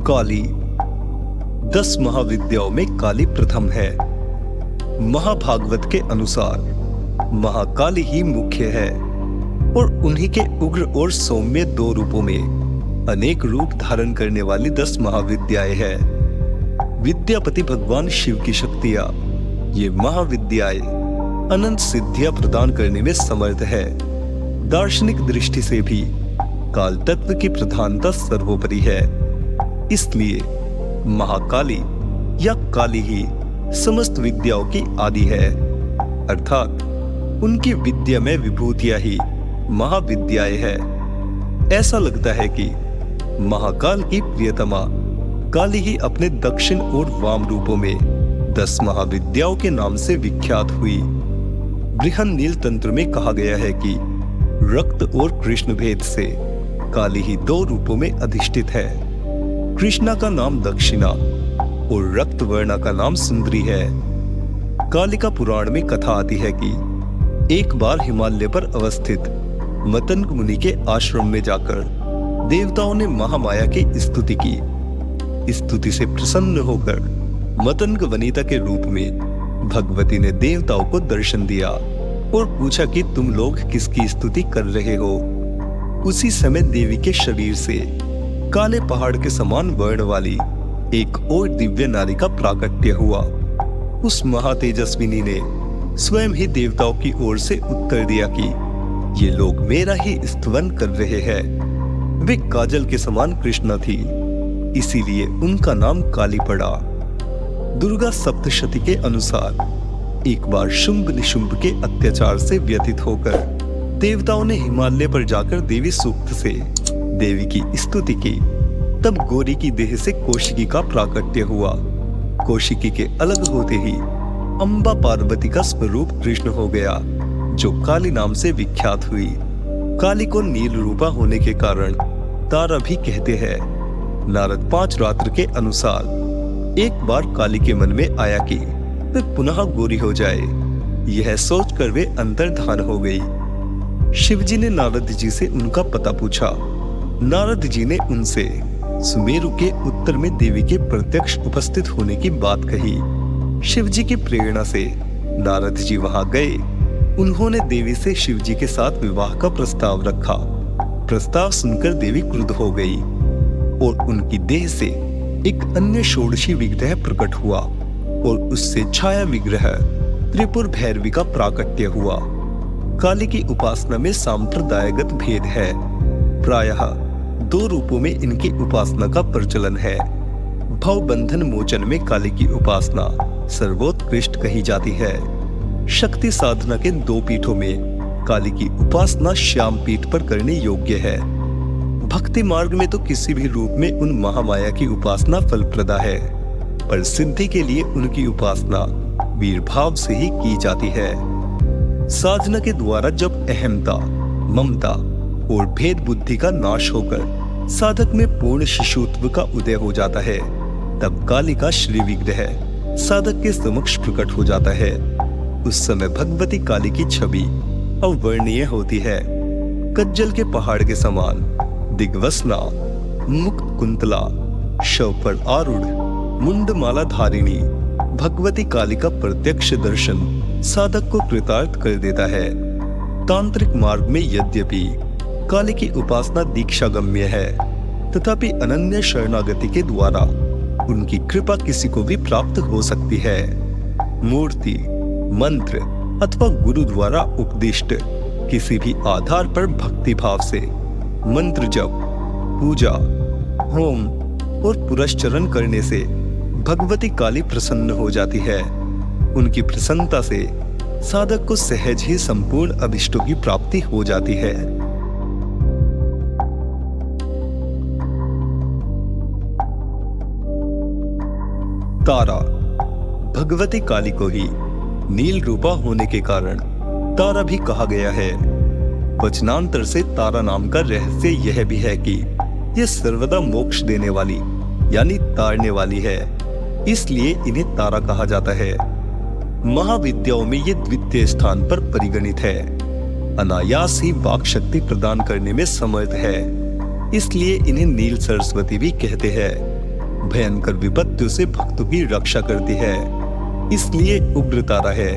काली। 10 महाविद्याओं में काली प्रथम है। महाभागवत के अनुसार महाकाली ही मुख्य है और उन्हीं के उग्र और सौम्य 2 रूपों में अनेक रूप धारण करने वाली 10 महाविद्याएं हैं। विद्यापति भगवान शिव की शक्तियां, ये महाविद्याएं अनंत सिद्धियां प्रदान करने में समर्थ है। दार्शनिक दृष्टि से भी काल तत्व की प्रधानता सर्वोपरि है। इसलिए महाकाली या काली ही समस्त विद्याओं की आदि है, अर्थात उनकी विद्या में विभूतियां ही महाविद्याएं हैं। ऐसा लगता है कि महाकाल की प्रियतमा काली ही अपने दक्षिण और वाम रूपों में 10 महाविद्याओं के नाम से विख्यात हुई। बृहन्नील तंत्र में कहा गया है कि रक्त और कृष्ण भेद से काली ही 2 रूपों में अधिष्ठित है। कृष्णा का नाम दक्षिणा और रक्त वर्णा का नाम सुंदरी है। कालिका पुराण में कथा आती है कि एक बार हिमालय पर अवस्थित मतंग मुनि के आश्रम में जाकर देवताओं ने महामाया की स्तुति की। स्तुति से प्रसन्न होकर मतंग वनिता के रूप में भगवती ने देवताओं को दर्शन दिया और पूछा कि तुम लोग किसकी स्तुति कर रहे हो। उसी समय देवी के शरीर से काले पहाड़ के समान वर्ण वाली एक और दिव्य नारी का प्राकट्य हुआ। उस महातेजस्विनी ने स्वयं ही देवताओं की ओर से उत्तर दिया कि ये लोग मेरा ही स्तवन कर रहे हैं। वे काजल के समान कृष्णा थी, इसीलिए उनका नाम काली पड़ा। दुर्गा सप्तशती के अनुसार एक बार शुंभ निशुंभ के अत्याचार से व्यथित होकर देवताओं ने हिमालय पर जाकर देवी सूक्त से देवी की स्तुति की। तब गौरी की देह से कौशिकी का प्राकट्य हुआ। कौशिकी के अलग होते ही अंबा पार्वती का स्वरूप कृष्ण हो गया, जो काली नाम से विख्यात हुई। काली को नील रूपा होने के कारण तारा भी कहते हैं। नारद 5 रात्र के अनुसार एक बार काली के मन में आया कि वे पुनः गोरी हो जाए। यह सोचकर वे अंतर्धान हो गई। शिवजी ने नारद जी से उनका पता पूछा। नारद जी ने उनसे सुमेरु के उत्तर में देवी के प्रत्यक्ष उपस्थित होने की बात कही। शिवजी की प्रेरणा से नारद जी वहां गए। उन्होंने देवी से शिवजी के साथ विवाह का प्रस्ताव रखा। प्रस्ताव सुनकर देवी क्रुद्ध हो गई और उनकी देह से एक अन्य षोडशी विग्रह प्रकट हुआ और उससे छाया विग्रह त्रिपुर भैरवी का प्राकट्य हुआ। काली की उपासना में सांप्रदायगत भेद है। प्रायः 2 रूपों में इनकी उपासना का प्रचलन है। भव बंधन मोचन में काली की उपासना सर्वोत्कृष्ट कही जाती है। शक्ति साधना के 2 पीठों में काली की उपासना श्याम पीठ पर करने योग्य है। भक्ति मार्ग में तो किसी भी रूप में उन महामाया की उपासना फलप्रदा है, पर सिद्धि के लिए उनकी उपासना वीर भाव से ही की जाती है। साधना के द्वारा जब अहमता, ममता और भेद बुद्धि का नाश होकर साधक में पूर्ण शिशुत्व का उदय हो जाता है, तब काली का श्री विग्रह साधक के समक्ष प्रकट हो जाता है। उस समय भगवती काली की छवि अवर्णनीय होती है। कज्जल के पहाड़ के समान दिग्वसना, मुक्त कुंतला, शव पर आरूढ़, मुंडमाला धारिणी भगवती काली का प्रत्यक्ष दर्शन साधक को कृतार्थ कर देता है। तांत्रिक मार्ग में यद्यपि काली की उपासना दीक्षागम्य है, तथापि अनन्य शरणागति के द्वारा उनकी कृपा किसी को भी प्राप्त हो सकती है। मूर्ति, मंत्र अथवा गुरु द्वारा उपदिष्ट किसी भी आधार पर भक्ति भाव से मंत्र जप, पूजा, होम और पुरस्चरण करने से भगवती काली प्रसन्न हो जाती है। उनकी प्रसन्नता से साधक को सहज ही संपूर्ण अभिष्टों की प्राप्ति हो जाती है। तारा। भगवती काली को ही नील रूपा होने के कारण तारा भी कहा गया है। वचनांतर से तारा नाम का रहस्य यह भी है कि यह सर्वदा मोक्ष देने वाली यानी तारने वाली है, इसलिए इन्हें तारा कहा जाता है। महाविद्याओं में ये द्वितीय स्थान पर परिगणित है। अनायास ही वाक शक्ति प्रदान करने में समर्थ है, इसलिए इन्हें नील सरस्वती भी कहते हैं। भयंकर विपत्तियों से भक्तों की रक्षा करती है, इसलिए उग्र तारा है।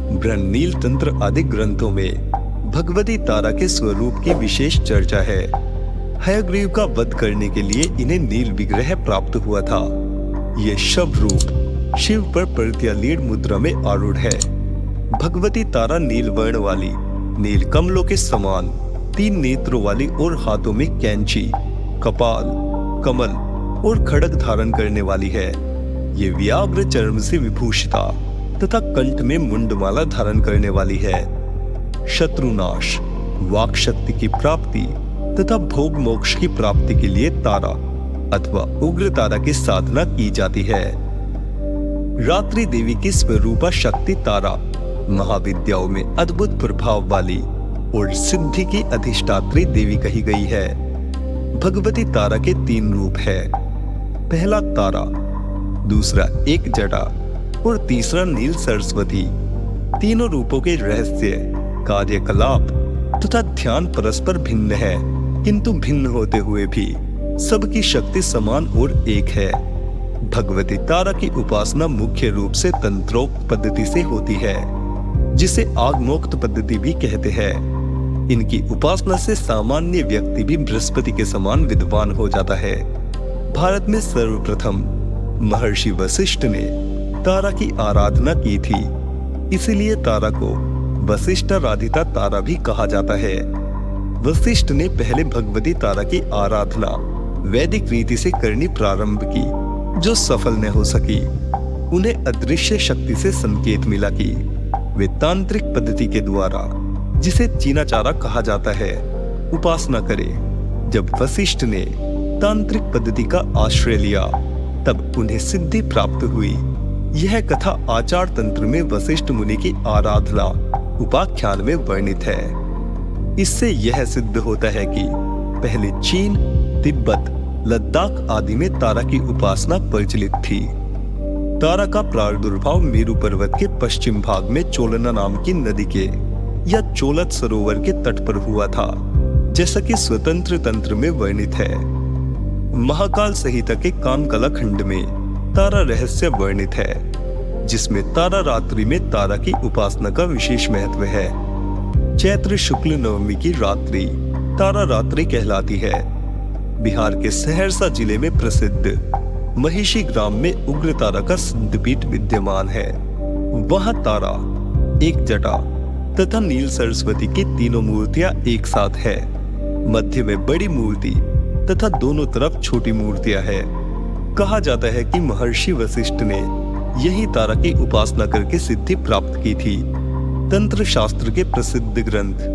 बृहन्नील तंत्र आदि ग्रंथों में भगवती तारा के स्वरूप की विशेष चर्चा है। हयग्रीव का वध करने के लिए इन्हें नील विग्रह प्राप्त हुआ था। ये शव रूप शिव पर प्रत्यालीन मुद्रा में आरूढ़ है। भगवती तारा नील वर्ण वाली, नील कमलों के समान 3 नेत्रों वाली और हाथों में कैंची, कपाल, कमल और खड्ग धारण करने वाली है। ये व्याघ्र चर्म से विभूषिता तथा कंठ में मुंडमाला धारण करने वाली है। शत्रुनाश, वाक शक्ति की प्राप्ति तथा भोग मोक्ष की प्राप्ति के लिए तारा अथवा उग्र तारा की साधना की जाती है। रात्रि देवी की स्वरूपा शक्ति तारा महाविद्याओं में अद्भुत प्रभाव वाली और सिद्धि की अधिष्ठात्री देवी कही गई है। भगवती तारा के 3 रूप है। पहला तारा, दूसरा एक जटा और तीसरा नील सरस्वती। तीनों रूपों के रहस्य, कार्यकलाप तथा ध्यान परस्पर भिन्न है, किंतु भिन्न होते हुए भी सबकी शक्ति समान और एक है। भगवती तारा की उपासना मुख्य रूप से तंत्रोक्त पद्धति से होती है, जिसे आगमोक्त पद्धति भी कहते हैं। इनकी उपासना से सामान्य व्यक्ति भी बृहस्पति के समान विद्वान हो जाता है। भारत में सर्वप्रथम महर्षि वशिष्ठ ने तारा की आराधना की थी, इसलिए तारा को वशिष्ठाराधिता तारा भी कहा जाता है। वशिष्ठ ने पहले भगवती तारा की आराधना वैदिक रीति से करनी प्रारंभ की, जो सफल न हो सकी। उन्हें अदृश्य शक्ति से संकेत मिला कि वे तांत्रिक पद्धति के द्वारा, जिसे चीनाचारा कहा जाता है, उपासना करें। जब वशिष्ठ ने तांत्रिक पद्धति का आश्रय लिया, तब उन्हें सिद्धि प्राप्त हुई। यह कथा आचार तंत्र में वशिष्ठ मुनि की आराधना उपाख्यान में वर्णित है। इससे यह सिद्ध होता है कि पहले चीन, तिब्बत, लद्दाख आदि में तारा की उपासना प्रचलित थी। तारा का प्रादुर्भाव मेरु पर्वत के पश्चिम भाग में चोलना नाम की नदी के या चोलत सरोवर के तट पर हुआ था, जैसा कि स्वतंत्र तंत्र में वर्णित है। महाकाल संहिता के कामकला खंड में तारा रहस्य वर्णित है, जिसमें तारा रात्रि में तारा की उपासना का विशेष महत्व है। चैत्र शुक्ल नवमी की रात्रि तारा रात्रि कहलाती है। बिहार के सहरसा जिले में प्रसिद्ध महिषी ग्राम में उग्र तारा का सिद्धपीठ विद्यमान है। वहां तारा, एक जटा तथा नील सरस्वती की तीनों मूर्तियां एक साथ है। मध्य में बड़ी मूर्ति तथा दोनों तरफ छोटी मूर्तियां हैं। कहा जाता है कि महर्षि वशिष्ठ ने यही तारा की उपासना करके सिद्धि प्राप्त की थी। तंत्र शास्त्र के प्रसिद्ध ग्रंथ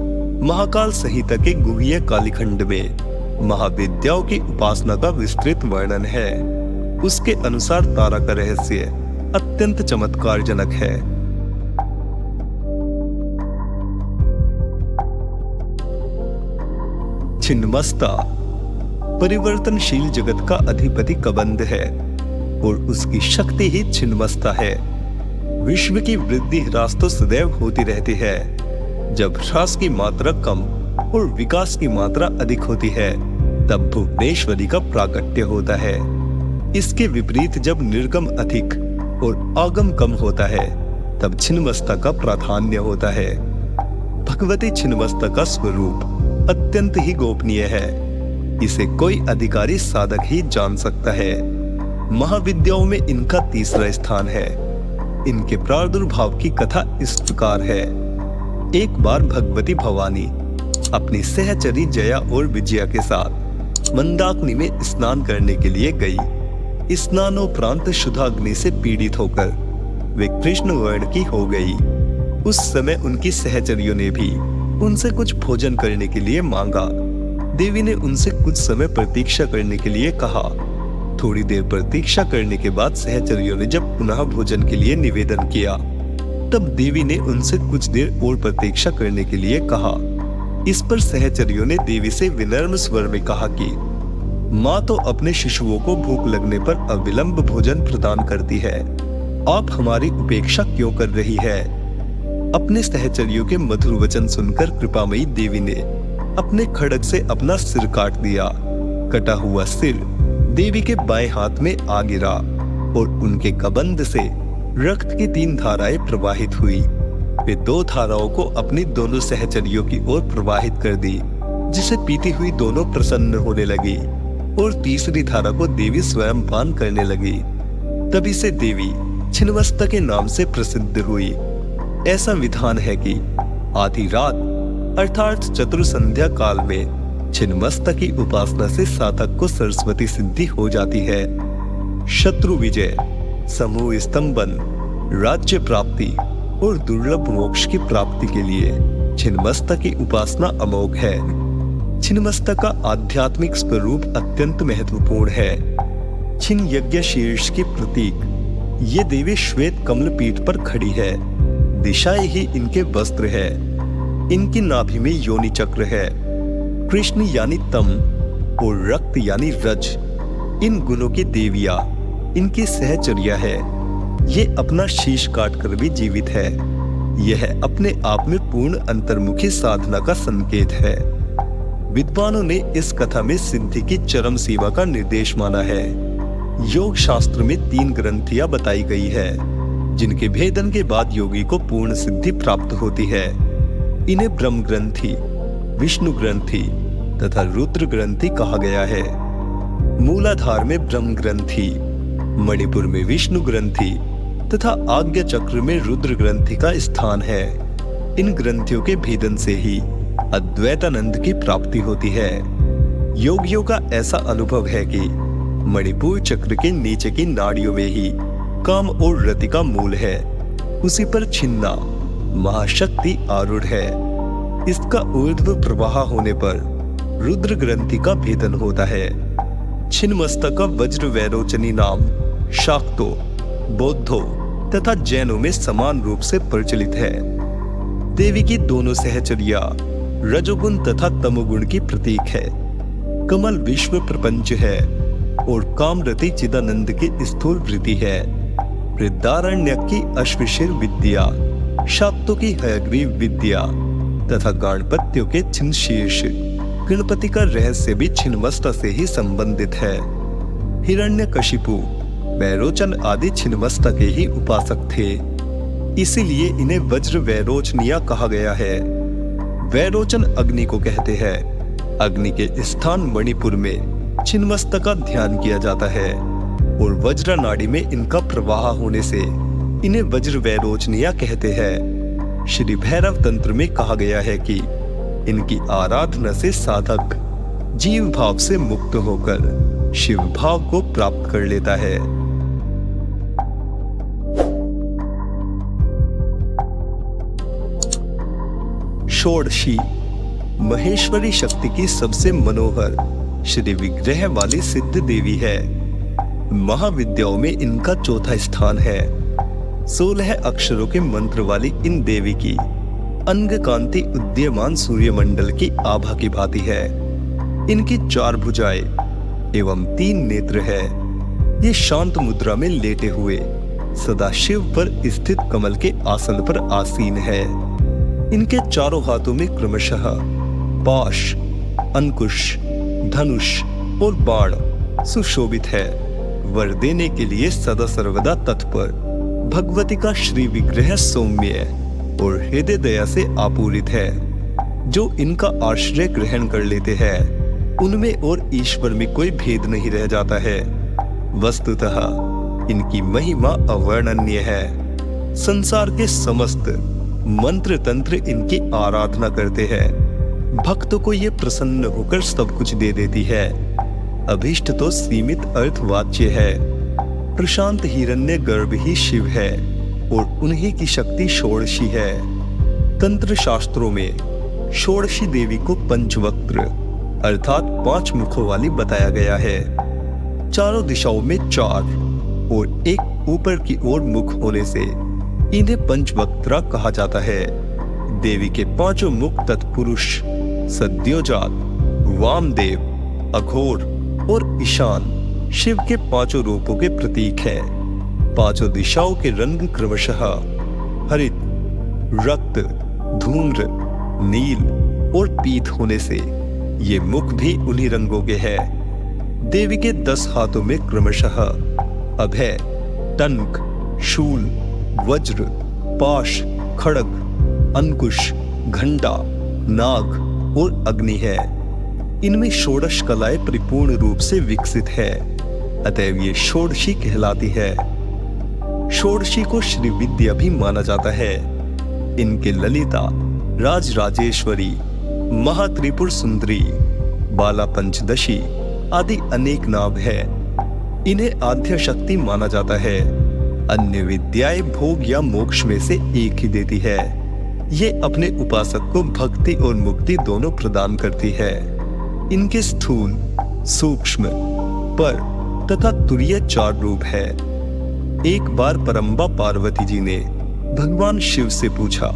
महाकाल संहिता के गुह्य कालीखंड में महाविद्याओं की उपासना का विस्तृत वर्णन है। उसके अनुसार तारा का रहस्य अत्यंत चमत्कारजनक है। छिन्नमस्ता परिवर्तनशील जगत का अधिपति कबंध है और उसकी शक्ति ही छिन्नमस्ता है। विश्व की वृद्धि ह्रास तो सदैव होती रहती है। जब ह्रास की मात्रा कम और विकास की मात्रा अधिक होती है, तब भुवनेश्वरी का प्राकट्य होता है। इसके विपरीत जब निर्गम अधिक और आगम कम होता है, तब छिन्नमस्ता का प्राधान्य होता है। भगवती छिन्नमस्ता का स्वरूप अत्यंत ही गोपनीय है। इसे कोई अधिकारी साधक ही जान सकता है। महाविद्याओं में इनका तीसरा स्थान है। इनके प्रादुर्भाव की कथा इस प्रकार है। एक बार भगवती भवानी अपनी सहचरी जया और विजया के साथ मंदाकिनी में स्नान करने के लिए गई। स्नानोपरांत शुद्धाग्नि से पीड़ित होकर वे कृष्ण वर्ण की हो गई। उस समय उनकी सहचरियों ने भी उनसे कुछ भोजन करने के लिए मांगा। देवी ने उनसे कुछ समय प्रतीक्षा करने के लिए कहा। थोड़ी देर प्रतीक्षा करने के बाद सहचरियों ने जब पुनः भोजन के लिए निवेदन किया, तब देवी ने उनसे कुछ देर और प्रतीक्षा करने के लिए कहा। इस पर सहचरियों ने देवी से विनम्र स्वर में कहा कि माँ तो अपने शिशुओं को भूख लगने पर अविलंब भोजन प्रदान करती है, आप हमारी उपेक्षा क्यों कर रही है? अपने सहचरियों के मधुर वचन सुनकर कृपामयी देवी ने अपने खड्ग से अपना सिर काट दिया। कटा हुआ सिर देवी के बाएं हाथ में आ गिरा और उनके कबंध से रक्त की 3 धाराएं प्रवाहित हुई। वे 2 धाराओं को अपनी दोनों सहचरियों की ओर प्रवाहित कर दी, जिसे पीती हुई दोनों प्रसन्न होने लगी और तीसरी धारा को देवी स्वयं पान करने लगी। तभी से देवी छिन्नमस्ता के नाम से प्रसिद्ध हुई। ऐसा विधान है कि आधी रात अर्थात चतुर संध्या काल में छिन्नमस्ता की उपासना से साधक को सरस्वती सिद्धि हो जाती है। शत्रु विजय, समूह स्तंभन, राज्य प्राप्ति और दुर्लभ मोक्ष की प्राप्ति के लिए छिन्नमस्ता की उपासना अमोघ है। छिन्नमस्ता का आध्यात्मिक स्वरूप अत्यंत महत्वपूर्ण है। छिन्न यज्ञ शीर्ष के प्रतीक ये देवी श्वेत कमल पीठ पर खड़ी है। दिशाएं ही इनके वस्त्र है। इनकी नाभि में योनि चक्र है। कृष्ण यानी तम और रक्त यानी रज, इन गुणों की देविया इनकी सहचर्या है। ये अपना शीश काटकर भी जीवित है। यह अपने आप में पूर्ण अंतर्मुखी साधना का संकेत है। विद्वानों ने इस कथा में सिद्धि की चरम सीमा का निर्देश माना है। योग शास्त्र में 3 ग्रंथियां बताई गई है, जिनके भेदन के बाद योगी को पूर्ण सिद्धि प्राप्त होती है। इन्हें ब्रह्म ग्रंथि, विष्णु ग्रंथि तथा रुद्र ग्रंथि कहा गया है। मूलाधार में ब्रह्म ग्रंथि, मणिपुर में विष्णु ग्रंथि तथा आज्ञा चक्र में रुद्र ग्रंथि का स्थान है। इन ग्रंथियों के भेदन से ही अद्वैतानंद की प्राप्ति होती है। योगियों का ऐसा अनुभव है कि मणिपुर चक्र के नीचे की नाड़ियों में ही काम और रति का मूल है। उसी पर छिन्ना महाशक्ति आरूढ़ है। इसका ऊर्ध्व प्रवाह होने पर रुद्र ग्रंथि का भेदन होता है। छिन्नमस्ता का वज्र वैरोचनी नाम शाक्तो, बौद्धों तथा जैनों में समान रूप से प्रचलित है। देवी की दोनों सहचर्या रजोगुण तथा तमोगुण की प्रतीक है। कमल विश्व प्रपंच है और कामरति चिदानंद की स्थूल वृत्ति है। वृद्धारण्यक की अश्वशीर विद्या, शाक्तों की हयग्रीव विद्या तथा गणपत्यों के छिन्न शीर्ष गणपति का रहस्य भी छिन्नमस्ता से ही संबंधित है। हिरण्यकशिपु, वैरोचन आदि छिन्नमस्ता के ही उपासक थे। इसीलिए इन्हें वज्र वैरोचनिया कहा गया है। वैरोचन अग्नि को कहते हैं। अग्नि के स्थान मणिपुर में छिन्नमस्ता का ध्यान किया जाता है और वज्र नाड़ी में इनका प्रवाह होने से इन्हें वज्र वैरोचनिया कहते हैं। श्री भैरव तंत्र में कहा गया है कि इनकी आराधना से साधक जीव भाव से मुक्त होकर शिव भाव को प्राप्त कर लेता है। षोडशी महेश्वरी शक्ति की सबसे मनोहर श्री विग्रह वाली सिद्ध देवी है। महाविद्याओं में इनका चौथा स्थान है। 16 अक्षरों के मंत्र वाली इन देवी की अंग कांति उदीयमान सूर्यमंडल की आभा की भांति है। इनकी 4 भुजाएं एवं 3 नेत्र है। ये शांत मुद्रा में लेटे हुए सदा शिव पर स्थित कमल के आसन पर आसीन है। इनके चारों हाथों में क्रमशः पाश, अंकुश, धनुष और बाण सुशोभित है। वर देने के लिए सदा सर्वदा तत्पर भगवती का श्री विग्रह सौम्य और हृदय दया से आपूरित है। जो इनका आश्रय ग्रहण कर लेते हैं उनमें और ईश्वर में कोई भेद नहीं रह जाता है। वस्तुतः इनकी महिमा अवर्णनीय है। संसार के समस्त मंत्र तंत्र इनकी आराधना करते हैं। भक्तों को ये प्रसन्न होकर सब कुछ दे देती है। अभीष्ट तो सीमित अर्थवाच्य है। प्रशांत हिरण्य गर्भ ही शिव है और उन्हीं की शक्ति षोडशी है। तंत्र शास्त्रों में षोडशी देवी को पंचवक्त्र अर्थात 5 मुखों वाली बताया गया है। चारों दिशाओं में 4 और एक ऊपर की ओर मुख होने से इन्हें पंचवक्त्रा कहा जाता है। देवी के 5 मुख तत्पुरुष, सद्योजात, वामदेव, अघोर और ईशान शिव के 5 रूपों के प्रतीक है। 5 दिशाओं के रंग क्रमशः हरित, रक्त, धूम्र, नील और पीत होने से ये मुख भी उन्हीं रंगों के हैं। देवी के 10 हाथों में क्रमशः अभय, टंक, शूल, वज्र, पाश, खड्ग, अंकुश, घंटा, नाग और अग्नि है। इनमें षोडश कलाएं परिपूर्ण रूप से विकसित है, अतएव ये षोडशी कहलाती है। षोडशी को श्री विद्या भी माना जाता है। इनके ललिता, राजराजेश्वरी, महात्रिपुर सुंदरी, बाला पंचदशी आदि अनेक नाम है। इन्हें आद्य शक्ति माना जाता है। अन्य विद्याएं भोग या मोक्ष में से एक ही देती है। ये अपने उपासक को भक्ति और मुक्ति दोनों प्रदान करती है। इनके स्थूल, सूक्ष्म, पर तथा तुरीय 4 रूप है। एक बार परम्बा पार्वती जी ने भगवान शिव से पूछा,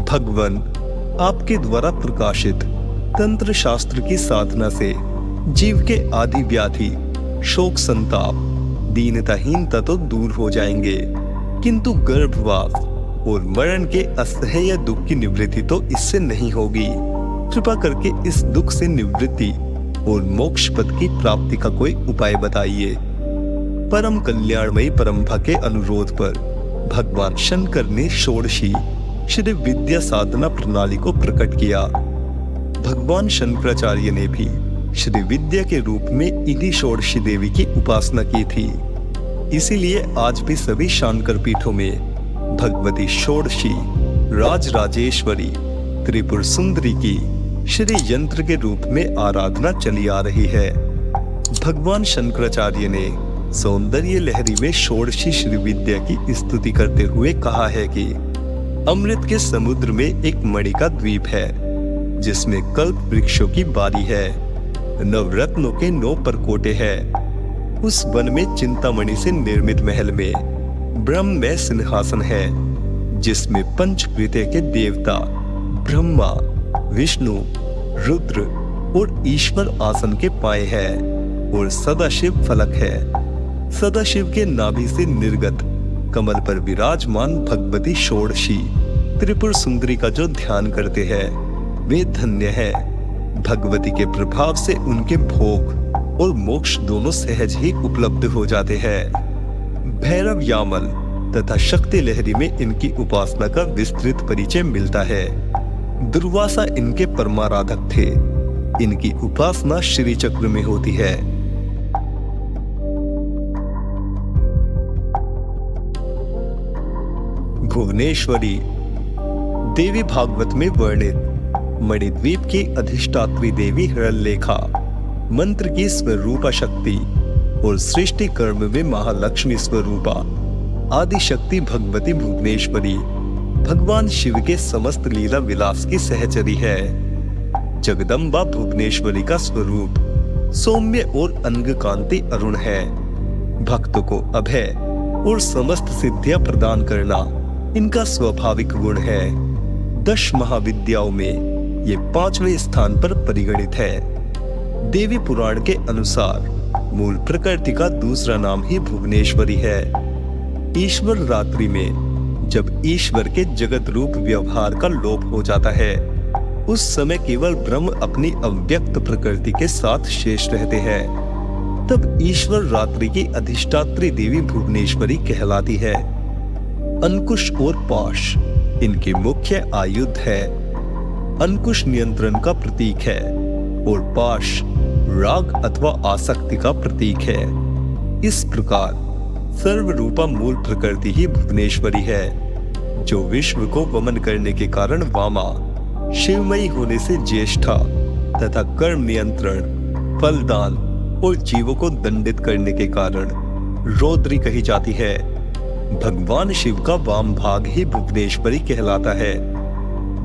भगवान, आपके द्वारा प्रकाशित तंत्र शास्त्र की साधना से जीव के आदि व्याधि, शोक, संताप, दीनताहीनता तो दूर हो जाएंगे, किंतु गर्भवास और मरण के असह्य दुख की निवृत्ति तो इससे नहीं होगी। कृपा करके इस दुख से निवृत्ति और मोक्ष पद की प्राप्ति का कोई उपाय बताइए। परम कल्याणमयी परंपरा के अनुरोध पर भगवान शंकर ने षोडशी श्री विद्या साधना प्रणाली को प्रकट किया। भगवान शंकराचार्य ने भी श्री विद्या के रूप में इन्हीं षोडशी देवी की उपासना की थी। इसीलिए आज भी सभी शांकर पीठों में भगवती षोडशी, राजराजेश्वरी, त्रिपुर सुंदरी की श्री यंत्र के रूप में आराधना चली आ रही है। भगवान शंकराचार्य ने सौंदर्य लहरी में षोडशी श्री विद्या की स्तुति करते हुए कहा है कि अमृत के समुद्र में एक मणि का द्वीप है, जिसमें कल्प वृक्षों की बारी है, नवरत्नों के 9 परकोटे हैं। उस वन में चिंतामणि से निर्मित महल में ब्रह्ममय सिंहासन है, जिसमें पंचभूते के देवता ब्रह्मा, विष्णु, रुद्र और ईश्वर आसन के पाए हैं, और सदाशिव फलक है। सदाशिव के नाभि से निर्गत कमल पर विराजमान भगवती षोडशी त्रिपुर सुंदरी का जो ध्यान करते हैं वे धन्य है। भगवती के प्रभाव से उनके भोग और मोक्ष दोनों सहज ही उपलब्ध हो जाते हैं। भैरव यामल तथा शक्ति लहरी में इनकी उपासना का विस्तृत परिचय मिलता है। दुर्वासा इनके परमाराधक थे। इनकी उपासना श्री चक्र में होती है। भुवनेश्वरी देवी भागवत में वर्णित मणिद्वीप की अधिष्ठात्री देवी हिरण्यलेखा, मंत्र की स्वरूपा शक्ति और सृष्टि कर्म में महालक्ष्मी स्वरूपा आदि शक्ति भगवती भुवनेश्वरी भगवान शिव के समस्त लीला विलास की सहचरी है। जगदम्बा भुवनेश्वरी का स्वरूप सौम्य और अंग कांति अरुण है। भक्तों को अभय और समस्त सिद्धियां प्रदान करना इनका स्वाभाविक गुण है। 10 महाविद्याओं में ये 5वें स्थान पर परिगणित है। देवी पुराण के अनुसार मूल प्रकृति का दूसरा नाम ही भुवनेश्वरी है। ईश्वर रात्रि में जब ईश्वर के जगत रूप व्यवहार का लोप हो जाता है, उस समय केवल ब्रह्म अपनी अव्यक्त प्रकृति के साथ शेष रहते हैं। तब ईश्वर रात्रि की अधिष्ठात्री देवी भुवनेश्वरी कहलाती है। अंकुश और पाश इनके मुख्य आयुध है। अंकुश नियंत्रण का प्रतीक है और पाश राग अथवा आसक्ति का प्रतीक है। इस प्रकार सर्वरूपा मूल प्रकृति ही भुवनेश्वरी है, जो विश्व को वमन करने के कारण वामा, शिवमयी होने से ज्येष्ठा तथा कर्म नियंत्रण, फलदान और जीवों को दंडित करने के कारण रौद्री कही जाती है। भगवान शिव का वाम भाग ही भुवनेश्वरी कहलाता है।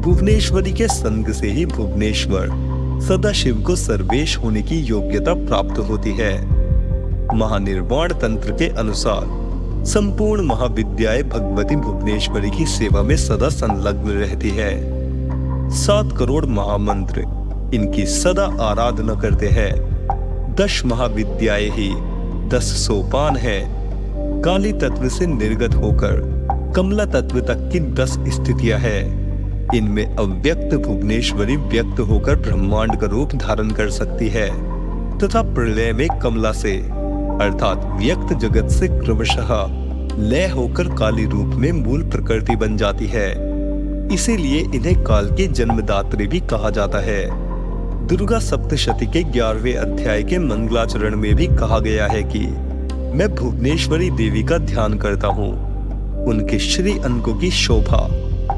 भुवनेश्वरी के संग से ही भुवनेश्वर सदाशिव को सर्वेश होने की योग्यता प्राप्त होती है। महानिर्वाण तंत्र के अनुसार संपूर्ण महाविद्याएं भगवती भुवनेश्वरी की सेवा में सदा संलग्न रहती है। 7 करोड़ महामंत्र इनकी सदा आराधना करते हैं। 10 महाविद्याएं ही 10 सोपान है। काली तत्व से निर्गत होकर कमला तत्व तक की 10 स्थितियां हैं। इनमें अव्यक्त भुवनेश्वरी व्यक्त होकर ब्रह्मांड का रूप धारण कर सकती है। तथा प्रलय में कमला से अर्थात व्यक्त जगत से क्रमशः लय होकर काली रूप में मूल प्रकृति बन जाती है। इसीलिए इन्हें काल के जन्मदात्री भी कहा जाता है। दुर्गा सप्तशती के 11वें अध्याय के मंगलाचरण में भी कहा गया है कि मैं भुवनेश्वरी देवी का ध्यान करता हूँ। उनके श्री अंकों की शोभा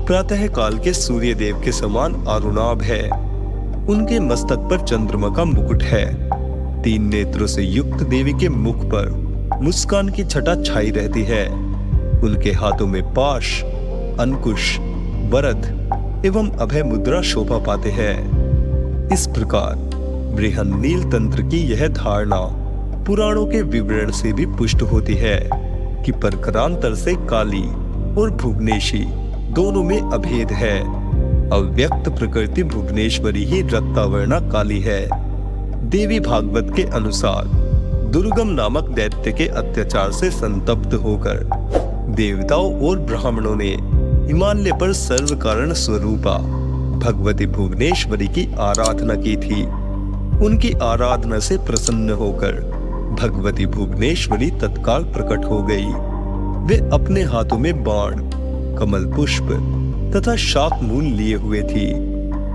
प्रातः काल के सूर्य देव के समान अरुणाभ है। उनके मस्तक पर चंद्रमा का मुकुट है। 3 नेत्रों से युक्त देवी के मुख पर मुस्कान की छटा छाई रहती है। उनके हाथों में पाश, अंकुश, वरद एवं अभय मुद्रा शोभा पाते हैं। इस प्रकार बृहन्नील तंत्र की यह धारणा पुराणों के विवरण से भी पुष्ट होती है कि परकरांतर से काली और भुवनेशी दोनों में अभेद है। अव्यक्त प्रकृति भुवनेश्वरी ही रक्तावर्णा काली है। देवी भागवत के अनुसार दुर्गम नामक दैत्य के अत्याचार से संतप्त होकर देवताओं और ब्राह्मणों ने हिमालय पर सर्व कारण स्वरूपा भगवती भुवनेश्वरी की आराधना की थी। उनकी आराधना से प्रसन्न होकर भगवती भुवनेश्वरी तत्काल प्रकट हो गई। वे अपने हाथों में बाण, कमल पुष्प तथा शाक मूल लिए हुए थी।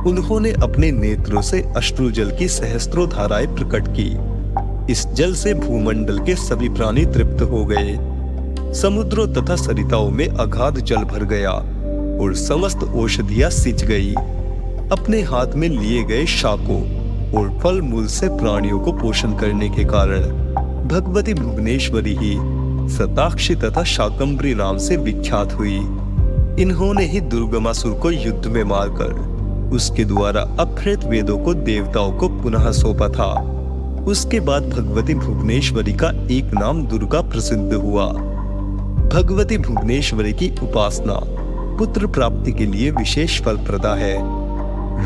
उन्होंने अपने नेत्रों से अश्रु जल की सहस्त्रों धाराएं प्रकट की। इस जल से भूमंडल के सभी प्राणी तृप्त हो गए। समुद्रों तथा सरिताओं में अगाध जल भर गया और समस्त औषधियां सिंच गई। अपने हाथ में लिए गए शाकों और फल मूल से प्राणियों को पोषण करने के कारण भगवती भुवनेश्वरी ही शताक्षी तथा शाकंभरी नाम से विख्यात हुई। इन्होंने ही दुर्गमासुर को युद्ध में मारकर उसके द्वारा अपहृत वेदों को देवताओं को पुनः सौंपा था। उसके बाद भगवती भुवनेश्वरी का एक नाम दुर्गा प्रसिद्ध हुआ। भगवती भुवनेश्वरी की उपासना पुत्र प्राप्ति के लिए विशेष फलप्रदा है।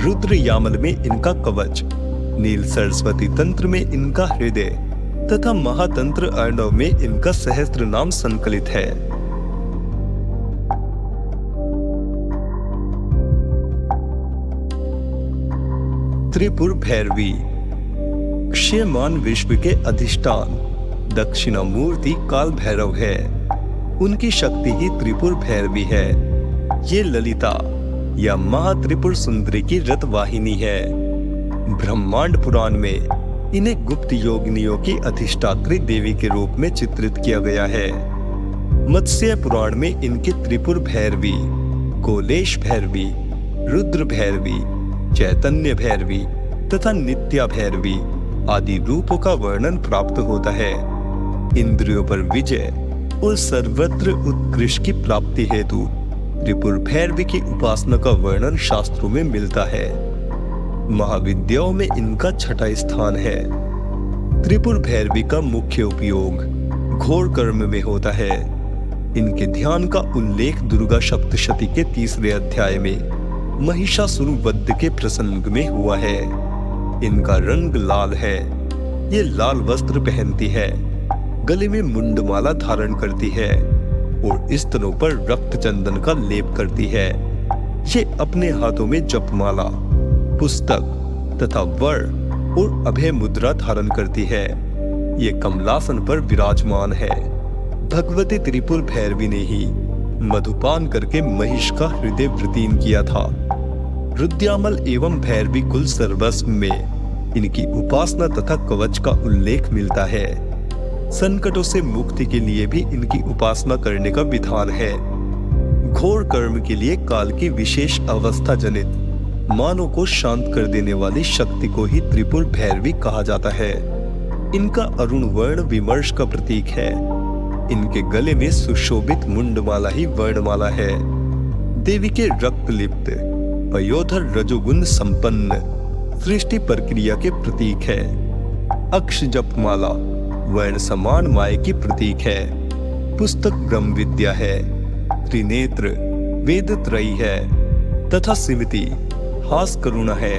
रुद्र यामल में इनका कवच, नील सरस्वती तंत्र में इनका हृदय तथा महातंत्र अर्णव में इनका सहस्त्र नाम संकलित है। त्रिपुर भैरवी क्षयमान विश्व के अधिष्ठान दक्षिणामूर्ति काल भैरव है। उनकी शक्ति ही त्रिपुर भैरवी है। ये ललिता या महात्रिपुर सुंदरी की रतवाहिनी है। ब्रह्मांड पुराण में इन्हें गुप्त योगिनियों की अधिष्ठात्री देवी के रूप में चित्रित किया गया है। मत्स्य पुराण में इनके त्रिपुर भैरवी, कोलेश भैरवी, रुद्र भैरवी, चैतन्य भैरवी तथा नित्या भैरवी आदि रूपों का वर्णन प्राप्त होता है। इंद्रियों पर विजय और सर्वत्र उत्कृष्ट की प्राप्ति हेतु त्रिपुर भैरवी की उपासना का वर्णन शास्त्रों में मिलता है। महाविद्याओं में इनका 6ठा स्थान है। त्रिपुर भैरवी का मुख्य उपयोग घोर कर्म में होता है। इनके ध्यान का उल्लेख दुर्गा सप्तशती के 3रे अध्याय में महिषासुर वध के प्रसंग में हुआ है। इनका रंग लाल है। ये लाल वस्त्र पहनती है, गले में मुंडमाला धारण करती है और स्तनों पर रक्त चंदन का लेप करती है। ये अपने हाथों में जपमाला, पुस्तक तथा वर और अभय मुद्रा धारण करती है। ये कमलासन पर विराजमान है। भगवती त्रिपुर भैरवी ने ही मधुपान करके महिष का हृदय वृतीन किया था। रुद्यामल एवं भैरवी कुल सर्वस्व में इनकी उपासना तथा कवच का उल्लेख मिलता है। संकटों से मुक्ति के लिए भी इनकी उपासना करने का विधान है। घोर कर्म के लिए काल की विशेष अवस्था जनित मानव को शांत कर देने वाली शक्ति को ही त्रिपुर भैरवी कहा जाता है। इनका अरुण वर्ण विमर्श का प्रतीक है। इनके गले में सुशोभित मुंडमाला ही वर्णमाला है। देवी के रक्त लिप्त पयोधर रजोगुण संपन्न सृष्टि प्रक्रिया के प्रतीक है। अक्ष जपमाला वर्ण समान माय की प्रतीक है। पुस्तक ब्रह्म विद्या है। त्रिनेत्र वेद त्रयी है तथा सिमति हास करुणा है।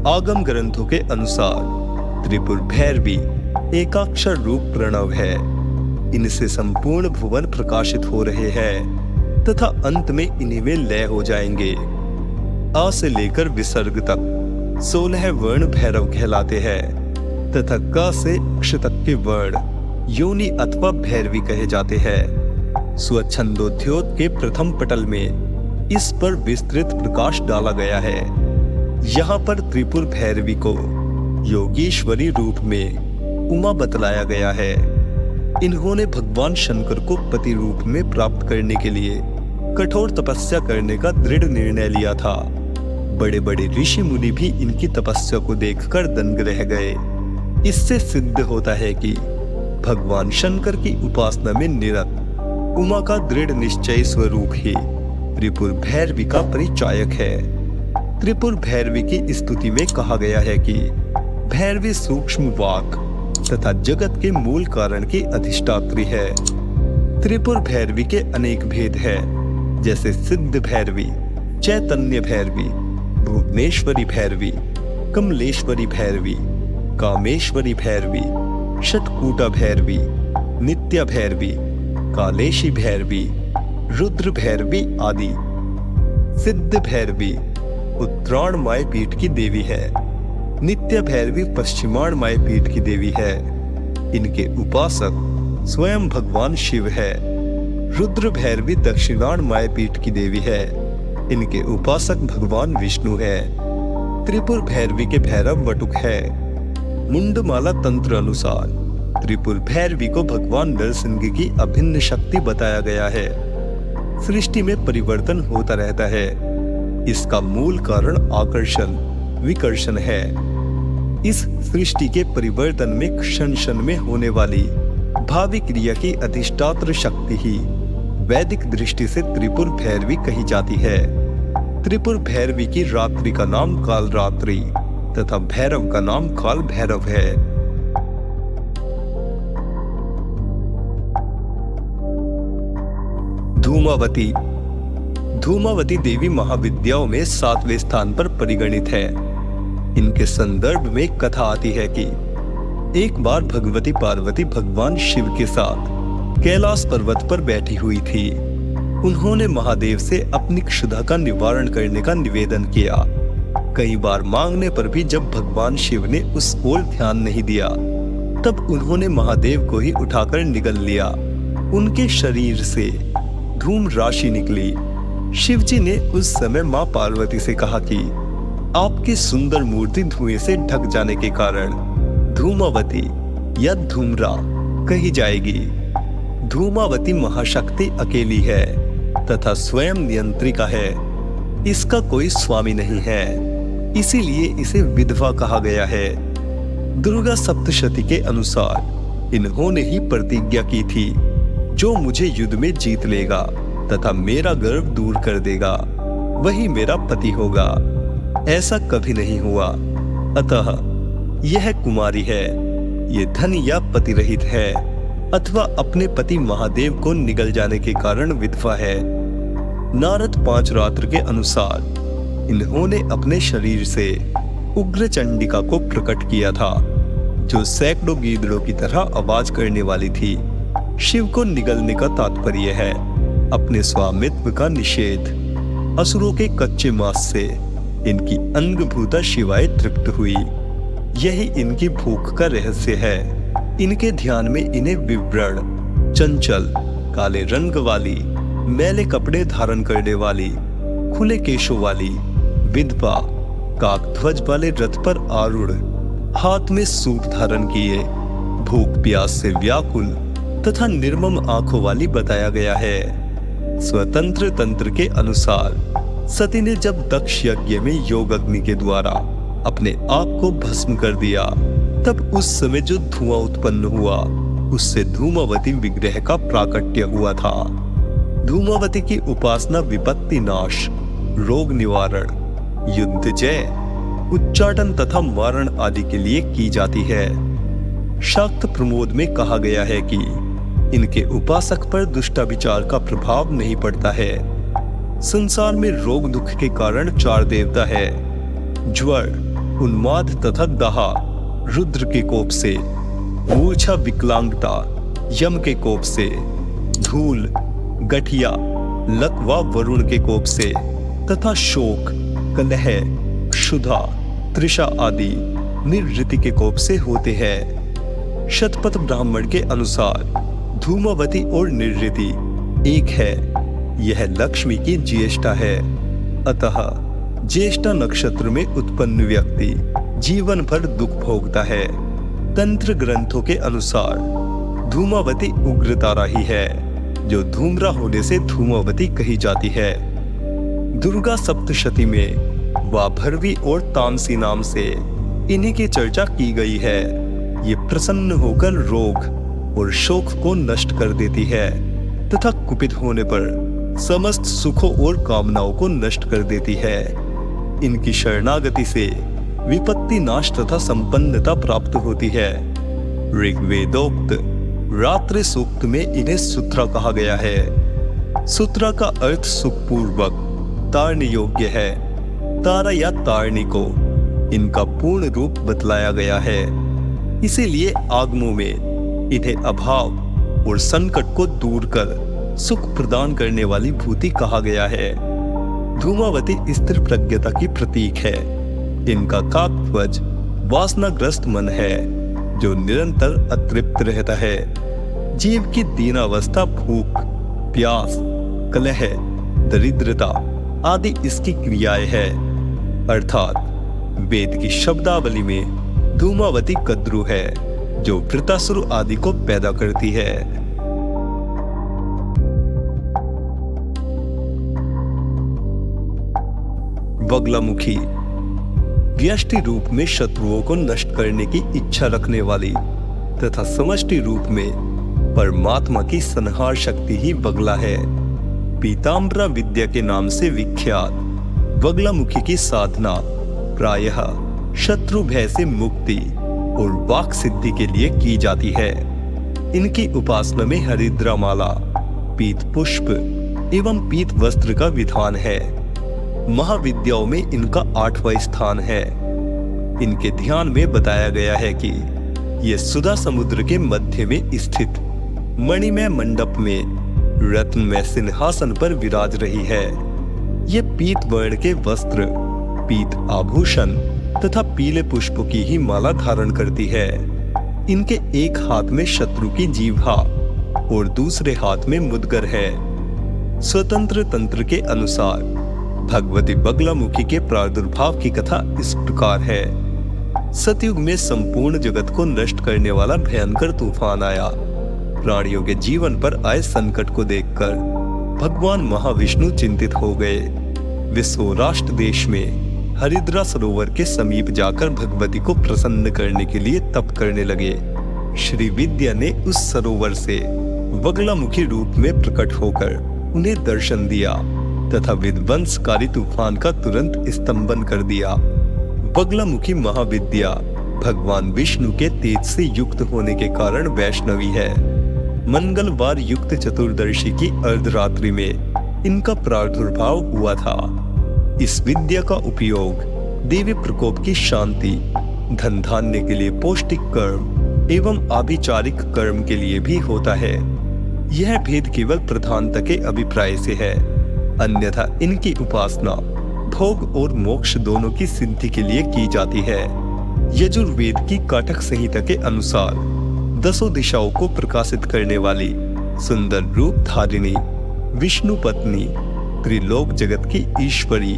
आगम ग्रंथों के अनुसार त्रिपुर भैरवी एकाक्षर रूप प्रणव है। इनसे संपूर्ण भुवन प्रकाशित हो रहे हैं तथा अंत में इन्हीं में लय हो जाएंगे। आ से लेकर विसर्ग तक 16 वर्ण भैरव कहलाते हैं। तथा क से क्ष तक के वर्ण योनि अथवा भैरवी कहे जाते हैं। स्वच्छंदोद्योत के प्रथम पटल में इस पर विस्तृत प्रकाश डाला गया है। यहाँ पर त्रिपुर भैरवी को योगीश्वरी रूप में उमा बतलाया गया है। इन्होंने भगवान शंकर को पति रूप में प्राप्त करने के लिए कठोर तपस्या करने का दृढ़ निर्णय लिया था। बड़े बड़े ऋषि मुनि भी इनकी तपस्या को देखकर दंग रह गए। इससे सिद्ध होता है कि भगवान शंकर की उपासना में निरत उमा का दृढ़ निश्चय स्वरूप ही त्रिपुर भैरवी का परिचायक है। त्रिपुर भैरवी की स्तुति में कहा गया है कि भैरवी सूक्ष्म वाक तथा जगत के मूल कारण की अधिष्ठात्री है। त्रिपुर भैरवी के अनेक भेद हैं, जैसे सिद्ध भैरवी, चैतन्य भैरवी, भुवनेश्वरी भैरवी, कमलेश्वरी भैरवी, कामेश्वरी भैरवी, शतकूटा भैरवी, नित्या भैरवी, कालेशी भैरवी, रुद्र भैरवी आदि। सिद्ध भैरवी उत्तरायण माय पीठ की देवी है। नित्य भैरवी पश्चिमायण माय पीठ की देवी है। इनके उपासक स्वयं भगवान शिव है। रुद्र भैरवी दक्षिणायण माय पीठ की देवी है। इनके उपासक भगवान विष्णु है। त्रिपुर भैरवी के भैरव वटुक है। मुंडमाला तंत्र अनुसार त्रिपुर भैरवी को भगवान नरसिंह की अभिन्न शक्ति बताया गया है। सृष्टि में परिवर्तन होता रहता है। इसका मूल कारण आकर्षण विकर्षण है। इस सृष्टि के परिवर्तन में क्षण क्षण में होने वाली भावी क्रिया की अधिष्ठात्र शक्ति ही वैदिक दृष्टि से त्रिपुर भैरवी कही जाती है। त्रिपुर भैरवी की रात्रि का नाम काल रात्रि तथा भैरव का नाम काल भैरव है। धूमावती धूमावती देवी महाविद्याओं में 7वें स्थान पर परिगणित है। इनके संदर्भ में कथा आती है कि एक बार भगवती पार्वती भगवान शिव के साथ कैलाश पर्वत पर बैठी हुई थी। उन्होंने महादेव से अपनी क्षुधा का निवारण करने का निवेदन किया। कई बार मांगने पर भी जब भगवान शिव ने उस ओर ध्यान नहीं दिया, तब उन्होंने महादेव को ही उठाकर निगल लिया। उनके शरीर से धूम राशि निकली। शिवजी ने उस समय मां पार्वती से कहा कि आपकी सुंदर मूर्ति धुएं से ढक जाने के कारण धूमावती या धूम्रा कही जाएगी। धूमावती महाशक्ति अकेली है तथा स्वयं नियंत्रिका है। इसका कोई स्वामी नहीं है, इसीलिए इसे विधवा कहा गया है। दुर्गा सप्तशती के अनुसार इन्होंने ही प्रतिज्ञा की थी, जो मुझे युद्ध में जीत लेगा तथा मेरा गर्व दूर कर देगा, वही मेरा पति होगा। ऐसा कभी नहीं हुआ, अतः यह कुमारी है। ये धन या पति रहित है अथवा अपने पति महादेव को निगल जाने के कारण विधवा है। नारद 5 रात्र के अनुसार इन्होंने अपने शरीर से उग्र चंडिका को प्रकट किया था, जो सैकड़ों गीदड़ों की तरह आवाज करने वाली थी। शिव को निगलने का तात्पर्य है अपने स्वामित्व का निषेध। असुरों के कच्चे मांस से इनकी अंगभूता शिवाय तृप्त हुई। यही इनकी भूख का रहस्य है। इनके ध्यान में इन्हें विवरण, चंचल, काले रंग वाली, मैले कपड़े धारण करने वाली, खुले केशों वाली, विधवा, काकध्वज वाले रथ पर आरूढ़, हाथ में सूप धारण किए, भूख प्यास से व्याकुल तथा निर्मम आंखों वाली बताया गया है। स्वतंत्र तंत्र के अनुसार सती ने जब दक्ष यज्ञ में योग अग्नि के द्वारा अपने आप को भस्म कर दिया, तब उस समय जो धुआं उत्पन्न हुआ, उससे धूमावती विग्रह का प्राकट्य हुआ था। धूमावती की उपासना विपत्ति नाश, रोग निवारण, युद्ध जय, उच्चाटन तथा मारण आदि के लिए की जाती है। शाक्त प्रमोद में कहा गया है कि इनके उपासक पर दुष्टाविचार का प्रभाव नहीं पड़ता है। संसार में रोग दुख के कारण 4 देवता है: ज्वर, उन्माद तथा दाहा रुद्र के कोप से, मूर्छा विकलांगता यम के कोप से, धूल, गठिया, लकवा वरुण के कोप से तथा शोक, कलह, क्षुधा, तृषा आदि निर्ऋति के कोप से होते हैं। शतपथ ब्राह्मण के अनुसार धूमावती और निर्ऋति एक है। यह लक्ष्मी की ज्येष्ठा है। अतः ज्येष्ठा नक्षत्र में उत्पन्न व्यक्ति जीवन भर दुख भोगता है। तंत्र ग्रंथों के अनुसार धूमावती उग्र तारा ही है, जो धूम्रा होने से धूमावती कही जाती है। दुर्गा सप्तशती में वाभरवी और तामसी नाम से इन्हीं की चर्चा की गई है। ये प्रसन्न होकर रोग और शोक को नष्ट कर देती है तथा कुपित होने पर समस्त सुखों और कामनाओं को नष्ट कर देती है। इनकी शरणागति से विपत्ति नाश तथा संपन्नता प्राप्त होती है। ऋग्वेदोक्त रात्रि सूक्त में इन्हें सुत्रा कहा गया है। सुत्रा का अर्थ सुखपूर्वक तारने योग्य है। तारा या तारणी को इनका पूर्ण रूप बतलाया गया है। इसीलिए आगमों में इन्हें अभाव और संकट को दूर कर सुख प्रदान करने वाली भूति कहा गया है। धूमावती स्थिर प्रज्ञता की प्रतीक है। इनका काकध्वज वासनाग्रस्त मन है, जो निरंतर अतृप्त रहता है। जीव की दीनावस्था भूख, प्यास, कलह, दरिद्रता आदि इसकी क्रियाएं हैं। अर्थात वेद की शब्दावली में धूमावती कद्रु है, जो वृतासुर आदि को पैदा करती है। बगलामुखी व्यष्टि रूप में शत्रुओं को नष्ट करने की इच्छा रखने वाली तथा समष्टि रूप में परमात्मा की संहार शक्ति ही बगला है। पीताम्बरा विद्या के नाम से विख्यात बगलामुखी की साधना प्रायः शत्रु भय से मुक्ति और वाक सिद्धि के लिए की जाती है। इनकी उपासना में हरिद्रा माला, पीत पुष्प एवं पीत वस्त्र का विधान है। महाविद्याओं में इनका 8वां स्थान है। इनके ध्यान में बताया गया है कि ये सुधा समुद्र के मध्य में स्थित मणिमय मंडप में रत्नमय सिंहासन पर विराज रही है। ये पीत वर्ण के वस्त्र, पीत आभूषण तथा पीले पुष्पों की ही माला धारण करती है। इनके एक हाथ में शत्रु की जीभा और दूसरे हाथ में मुद्गर है। स्वतंत्र तंत्र के अनुसार भगवती बगलामुखी के प्रादुर्भाव की कथा इस प्रकार है। सतयुग में संपूर्ण जगत को नष्ट करने वाला भयंकर तूफान आया। प्राणियों के जीवन पर आए संकट को देखकर भगवान महाविष्णु चिंतित हो गए। वे सौराष्ट्र देश में हरिद्रा सरोवर के समीप जाकर भगवती को प्रसन्न करने के लिए तप करने लगे। श्री विद्या ने उस सरोवर से बगलामुखी रूप में प्रकट होकर उन्हें दर्शन दिया तथा विध्वंसकारी तूफान का तुरंत स्तंभन कर दिया। बगलामुखी महाविद्या भगवान विष्णु के तेज से युक्त होने के कारण वैष्णवी है। मंगलवार युक्त चतुर्दशी की अर्धरात्रि में इनका प्रादुर्भाव हुआ था। इस विद्या का उपयोग देवी प्रकोप की शांति, धन धान्य के लिए पौष्टिक कर्म एवं आभिचारिक कर्म के लिए भी होता है। यह भेद केवल प्रधानता के अभिप्राय से है, अन्यथा इनकी उपासना भोग और मोक्ष दोनों की सिद्धि के लिए की जाती है। यजुर्वेद की काटक संहिता के अनुसार 10 दिशाओं को प्रकाशित करने वाली सुंदर रूप धारिणी विष्णु पत्नी त्रिलोक जगत की ईश्वरी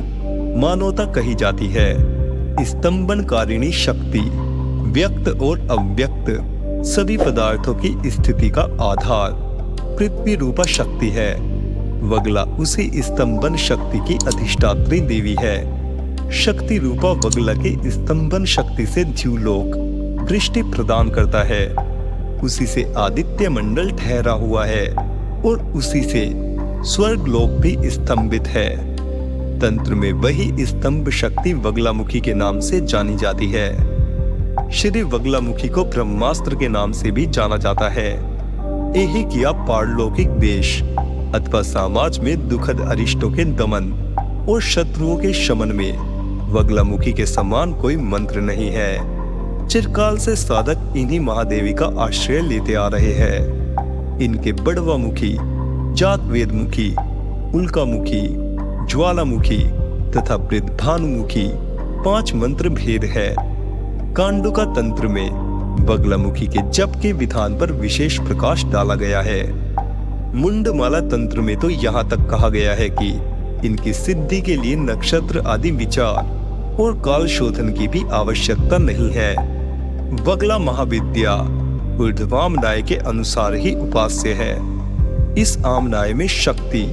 मानवता कही जाती है। स्तंभनकारिणी शक्ति व्यक्त और अव्यक्त सभी पदार्थों की स्थिति का आधार पृथ्वी रूपा शक्ति है। वगला उसी स्तंभन शक्ति की अधिष्ठात्री देवी है। शक्ति रूपा वगला के स्तंभन शक्ति से द्युलोक दृष्टि प्रदान करता है। उसी से आदित्य मंडल ठहरा हुआ है और उसी से स्वर्ग लोक भी स्तंभित है। तंत्र में वही स्तंभ शक्ति वगलामुखी के नाम से जानी जाती है। श्री वगलामुखी को ब्रह्मास्त्र के नाम से भी जाना जाता है। यही किया पारलौकिक देश अथवा समाज में दुखद अरिष्टों के दमन और शत्रुओं के शमन में वगलामुखी के समान कोई मंत्र नहीं है। चिरकाल से साधक इन्हीं महादेवी का आश्रय लेते आ रहे हैं। इनके बड़वामुखी, जातवेदमुखी, उल्कामुखी, ज्वालामुखी तथा वृद्धभानुमुखी 5 मंत्र भेद है। कांडुका तंत्र में बगलामुखी के जप के विधान पर विशेष प्रकाश डाला गया है। मुंडमाला तंत्र में तो यहाँ तक कहा गया है कि इनकी सिद्धि के लिए नक्षत्र आदि विचार और काल शोधन की भी आवश्यकता नहीं है। बगला महाविद्या ऊर्ध्वामनाय के अनुसार ही उपास्य है। इस आमनाय में शक्ति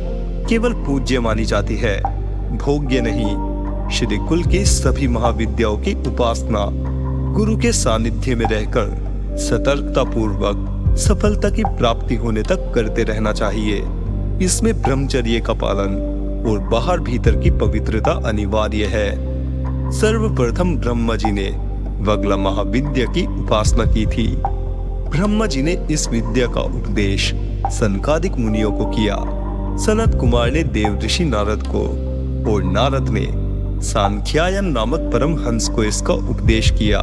केवल पूज्य मानी जाती है, भोग्य नहीं। श्री कुल की सभी महाविद्याओं की उपासना गुरु के सानिध्य में रहकर सतर्कता पूर्वक सफलता की प्राप्ति होने तक करते रहना चाहिए। इसमें ब्रह्मचर्य का पालन और बाहर भीतर की पवित्रता अनिवार्य है। सर्वप्रथम ब्रह्मा जी ने बगला महाविद्या की उपासना की थी। ब्रह्मा जी ने इस विद्या का उपदेश सनकादिक मुनियों को किया। सनत कुमार ने देव ऋषि नारद को और नारद ने सांख्यायन नामक परम हंस को इसका उपदेश किया।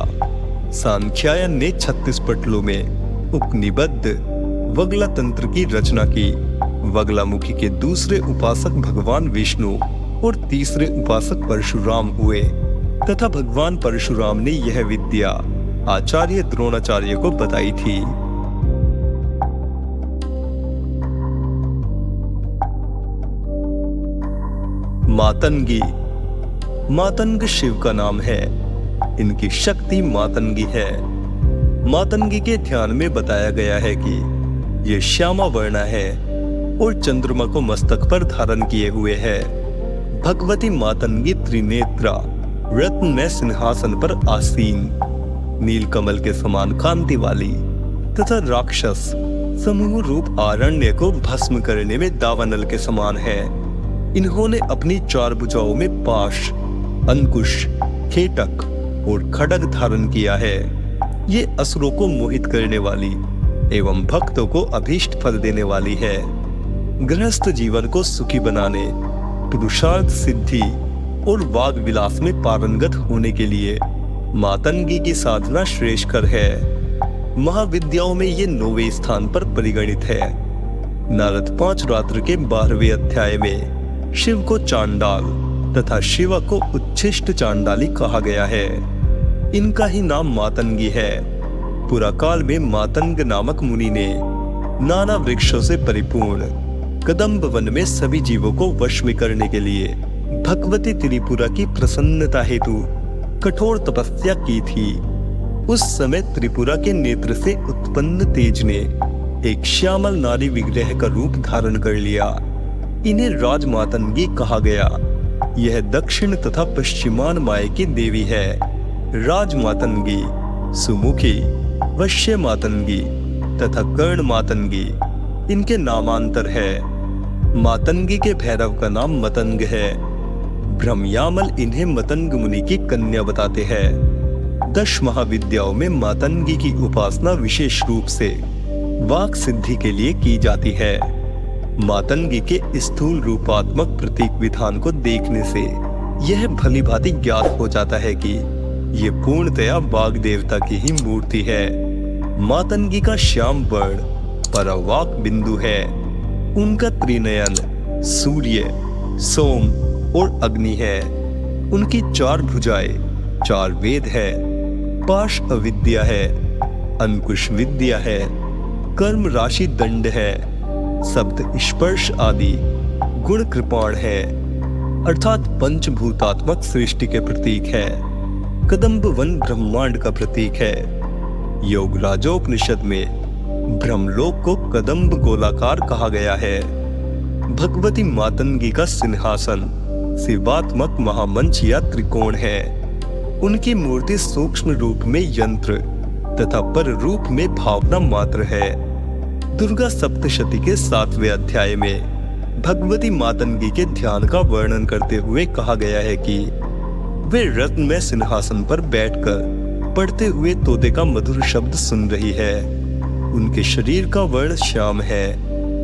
सांख्यायन ने 36 पटलों में उपनिबद्ध बगला तंत्र की रचना की। बगलामुखी के दूसरे उपासक भगवान विष्णु और तीसरे उपासक परशुराम हुए तथा भगवान परशुराम ने यह विद्या आचार्य द्रोणाचार्य को बताई थी। मातंगी। मातंग शिव का नाम है। इनकी शक्ति मातंगी है। मातंगी के ध्यान में बताया गया है कि ये श्यामा वर्णा है और चंद्रमा को मस्तक पर धारण किए हुए है। भगवती मातंगी त्रिनेत्रा रत्न में सिंहासन पर आसीन, नीलकमल के समान कांति वाली तथा राक्षस समूह रूप आरण्य को भस्म करने में दावानल के समान है। इन्होंने अपनी 4 भुजाओं में पाश, अंकुश, खेटक और खड्ग धारण किया है। ये असुरों को मोहित करने वाली एवं भक्तों को अभीष्ट फल देने वाली है। गृहस्थ जीवन को सुखी बनाने, पुरुषार्थ सिद्धि और वाग विलास में पारंगत होने के लिए मातंगी की साधना श्रेष्ठकर है। महाविद्याओं में ये 9वें स्थान पर परिगणित है। नारद 5 रात्र के 12वें अध्याय में शिव को चांडाल तथा शिवा को उच्छिष्ट चांडाली कहा गया है। इनका ही नाम मातंगी है। पुराकाल में मातंग नामक मुनि ने नाना वृक्षों से परिपूर्ण कदम्ब वन में सभी जीवों को वश में करने के लिए भगवती त्रिपुरा की प्रसन्नता हेतु कठोर तपस्या की थी। उस समय त्रिपुरा के नेत्र से उत्पन्न तेज ने एक श्यामल नारी विग्रह का रूप धारण कर लिया। इन्हें राजमातंगी कहा गया। यह दक्षिण तथा पश्चिमान माय की देवी है। राजमातंगी, सुमुखी, वश्य मातंगी तथा कर्ण मातंगी इनके नामांतर है। मातंगी के भैरव का नाम मतंग है। ब्रह्मयामल इन्हें मतंग मुनि की कन्या बताते हैं। 10 महाविद्याओं में मातंगी की उपासना विशेष रूप से वाक सिद्धि के लिए की जाती है। मातंगी के स्थूल रूपात्मक प्रतीक विधान को देखने से यह भली भांति ज्ञात हो जाता है कि ये पूर्णतया वाग देवता की ही मूर्ति है। मातंगी का श्याम वर्ण परवाक बिंदु है। उनका त्रिनयन सूर्य, सोम और अग्नि है। उनकी 4 भुजाएं, 4 वेद है। पाश अविद्या है, अंकुश विद्या है, कर्म राशि दंड है, शब्द स्पर्श आदि गुण कृपाण है, अर्थात पंचभूतात्मक सृष्टि के प्रतीक है। कदम्ब वन ब्रह्मांड का प्रतीक है। योग राजोपनिषद में ब्रह्मलोक को कदम्ब गोलाकार कहा गया है। भगवती मातंगी का सिंहासन शिवात्मक महामंच या त्रिकोण है। उनकी मूर्ति सूक्ष्म रूप में यंत्र तथा पर रूप में भावना मात्र है। दुर्गा सप्तशती के 7वें अध्याय में भगवती मातंगी के ध्यान का वर्णन करते हुए कहा गया है कि वे रत्न में सिंहासन पर बैठकर पढ़ते हुए तोते का मधुर शब्द सुन रही है। उनके शरीर का वर्ण श्याम है।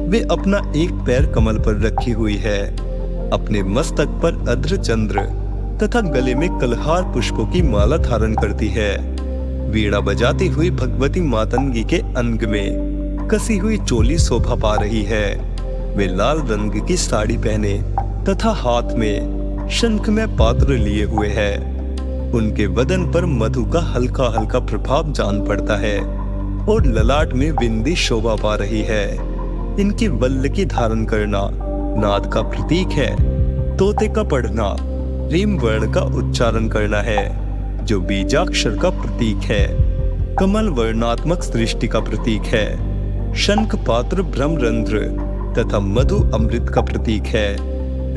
वे अपना एक पैर कमल पर रखी हुई है। अपने मस्तक पर अध्र चंद्र तथा गले में कलहार पुष्पों की माला धारण करती है। वीणा बजाती हुई भगवती मातंगी के अंग में कसी हुई चोली शोभा पा रही है। वे लाल रंग की साड़ी पहने तथा हाथ में शंख में पात्र लिए हुए है। उनके बदन पर मधु का हल्का हल्का प्रभाव जान पड़ता है और ललाट में बिंदी शोभा पा रही है। इनकी वल्ल की धारण करना नाद का प्रतीक है। तोते का पढ़ना रीम वर्ण का उच्चारण करना है, जो बीजाक्षर का प्रतीक है। कमल वर्णात्मक सृष्टि का प्रतीक है। शंख पात्र ब्रह्मरंध्र तथा मधु अमृत का प्रतीक है।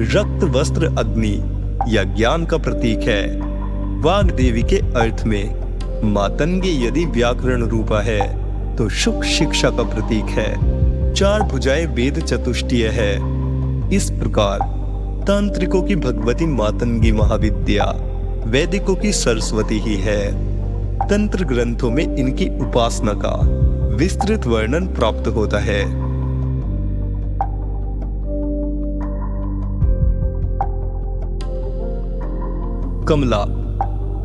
रक्त वस्त्र अग्नि या ज्ञान का प्रतीक है। वाग देवी के अर्थ में मातंगी यदि व्याकरण रूपा है तो शुक शिक्षा का प्रतीक है। चार भुजाएं वेद चतुष्टय है। इस प्रकार तांत्रिकों की भगवती मातंगी महाविद्या वैदिकों की सरस्वती ही है। तंत्र ग्रंथों में इनकी उपासना का विस्तृत वर्णन प्राप्त होता है। कमला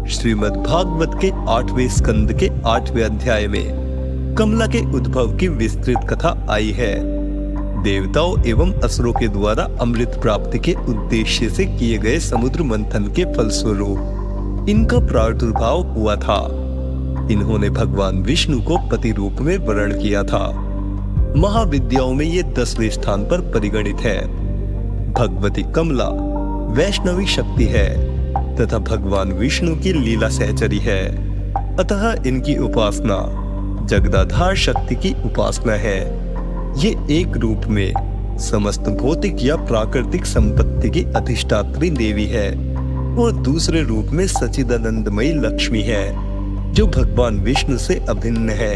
श्रीमद् भागवत के 8वें स्कंद के 8वें अध्याय में कमला के उद्भव की विस्तृत कथा आई है। देवताओं एवं असुरों के द्वारा अमृत प्राप्ति के उद्देश्य से किए गए समुद्र मंथन के फलस्वरूप इनका प्रादुर्भाव हुआ था। इन्होंने भगवान विष्णु को पति रूप में वर्ण किया था। महाविद्याओं में ये 10वें स्थान पर परिगणित है। भगवती कमला वैष्णवी शक्ति है तथा भगवान विष्णु की लीला सहचरी है। अतः इनकी उपासना जगदाधार शक्ति की उपासना है। ये एक रूप में समस्त भौतिक या प्राकृतिक संपत्ति की अधिष्ठात्री देवी है और दूसरे रूप में सच्चिदानंदमयी लक्ष्मी है, जो भगवान विष्णु से अभिन्न है।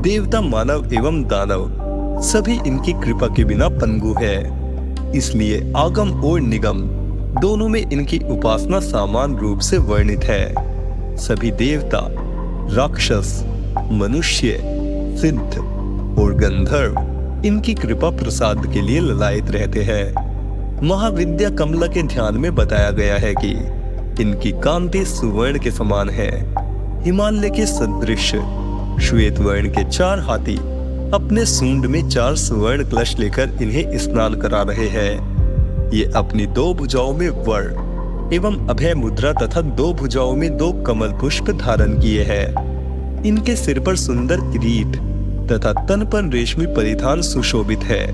देवता मानव एवं दानव सभी इनकी कृपा के बिना पंगु है। इसलिए आगम और निगम दोनों में इनकी उपासना समान रूप से वर्णित है। सभी देवता, राक्षस, मनुष्य, सिद्ध और गंधर्व इनकी कृपा प्रसाद के लिए ललायत रहते हैं। महाविद्या कमला के ध्यान में बताया गया है कि इनकी कांति सुवर्ण के समान है। हिमालय के सदृश श्वेत वर्ण के 4 हाथी अपने सूंड में 4 सुवर्ण कलश लेकर इन्हें स्नान करा रहे हैं। ये अपनी 2 भुजाओं में वर एवं अभय मुद्रा तथा 2 भुजाओं में 2 कमल पुष्प धारण किए हैं। इनके सिर पर सुंदर किरीट तथा तन पर रेशमी परिधान सुशोभित है।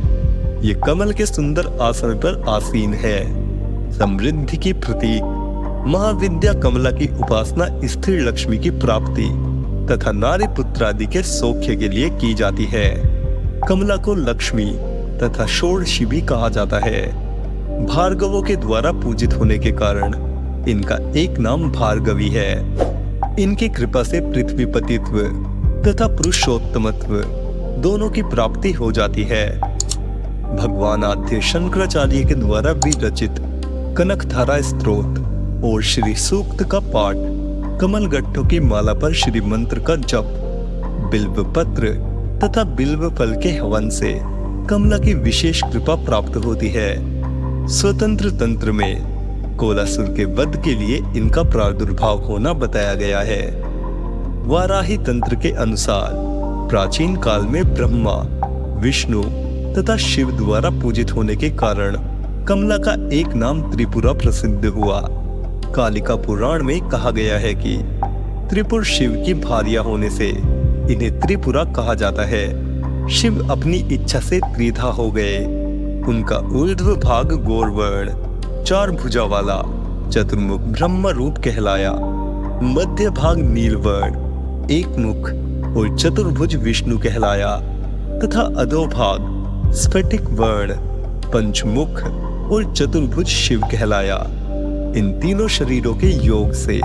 ये कमल के सुंदर आसन पर आसीन है। समृद्धि की प्रतीक महाविद्या कमला की उपासना स्थिर लक्ष्मी की प्राप्ति तथा नारी पुत्र आदि के सौख्य के लिए की जाती है। कमला को लक्ष्मी तथा षोडशी भी कहा जाता है। भार्गवों के द्वारा पूजित होने के कारण इनका एक नाम भार्गवी है। इनकी कृपा से पृथ्वीपतित्व तथा पुरुषोत्तमत्व दोनों की प्राप्ति हो जाती है। भगवान आद्य शंकराचार्य के द्वारा विरचित कनकधारा स्तोत्र और श्री सूक्त का पाठ, कमल गट्ठों की माला पर श्री मंत्र का जप, बिल्व पत्र तथा बिल्व फल के हवन से कमला की विशेष कृपा प्राप्त होती है। स्वतंत्र तंत्र में कोलासुर के वध के लिए इनका प्रादुर्भाव होना बताया गया है। वाराही तंत्र के अनुसार प्राचीन काल में ब्रह्मा, विष्णु तथा शिव द्वारा पूजित होने के कारण कमला का एक नाम त्रिपुरा प्रसिद्ध हुआ। कालिका पुराण में कहा गया है कि त्रिपुर शिव की भार्या होने से इन्हें त्रिपुरा कहा जाता है। शिव अपनी इच्छा से त्रिधा हो गए। उनका ऊर्ध्व भाग गौरवर्ण 4 भुजा वाला चतुर्मुख ब्रह्म रूप कहलाया। मध्य भाग नीलवर्ण एक मुख और चतुर्भुज विष्णु कहलाया तथा अधोभाग स्फटिक वर्ण पंचमुख और चतुर्भुज शिव कहलाया। इन तीनों शरीरों के योग से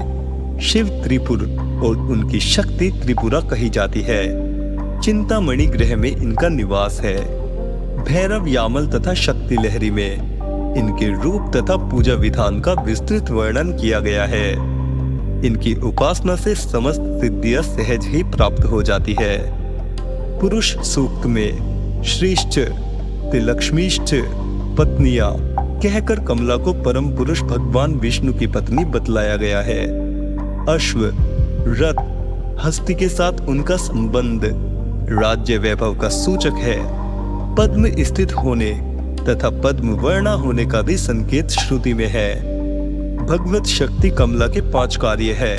शिव त्रिपुर और उनकी शक्ति त्रिपुरा कही जाती है। चिंतामणि ग्रह में इनका निवास है। भैरव यामल तथा शक्ति लहरी में इनके रूप तथा पूजा विधान का विस्तृत वर्णन किया गया है। इनकी उपासना से समस्त सिद्धियां सहज ही प्राप्त हो जाती है। पुरुष सूक्त में श्रीश्च लक्ष्मीश्च पत्नियां कहकर कमला को परम पुरुष भगवान विष्णु की पत्नी बतलाया गया है। अश्व, रथ, हस्ती के साथ उनका संबंध राज्य वैभव का सूचक है। पद्म स्थित होने तथा पद्म वर्णा होने का भी संकेत श्रुति में है। भगवत शक्ति कमला के 5 कार्य है।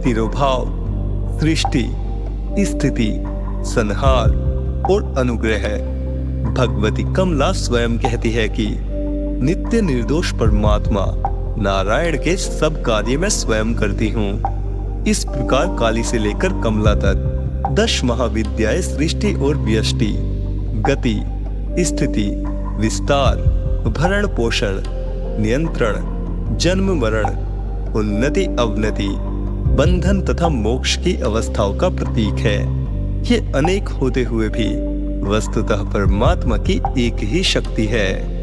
तिरोभाव, सृष्टि, स्थिति, संहार और अनुग्रह। भगवती कमला स्वयं कहती है कि नित्य निर्दोष परमात्मा नारायण के सब कार्य मैं स्वयं करती हूँ। इस प्रकार काली से लेकर कमला तक 10 महाविद्याएं सृष्टि और व्यष्टि, गति, स्थिति, विस्तार, भरण पोषण, नियंत्रण, जन्म मरण, उन्नति अवनति, बंधन तथा मोक्ष की अवस्थाओं का प्रतीक है। ये अनेक होते हुए भी वस्तुतः परमात्मा की एक ही शक्ति है।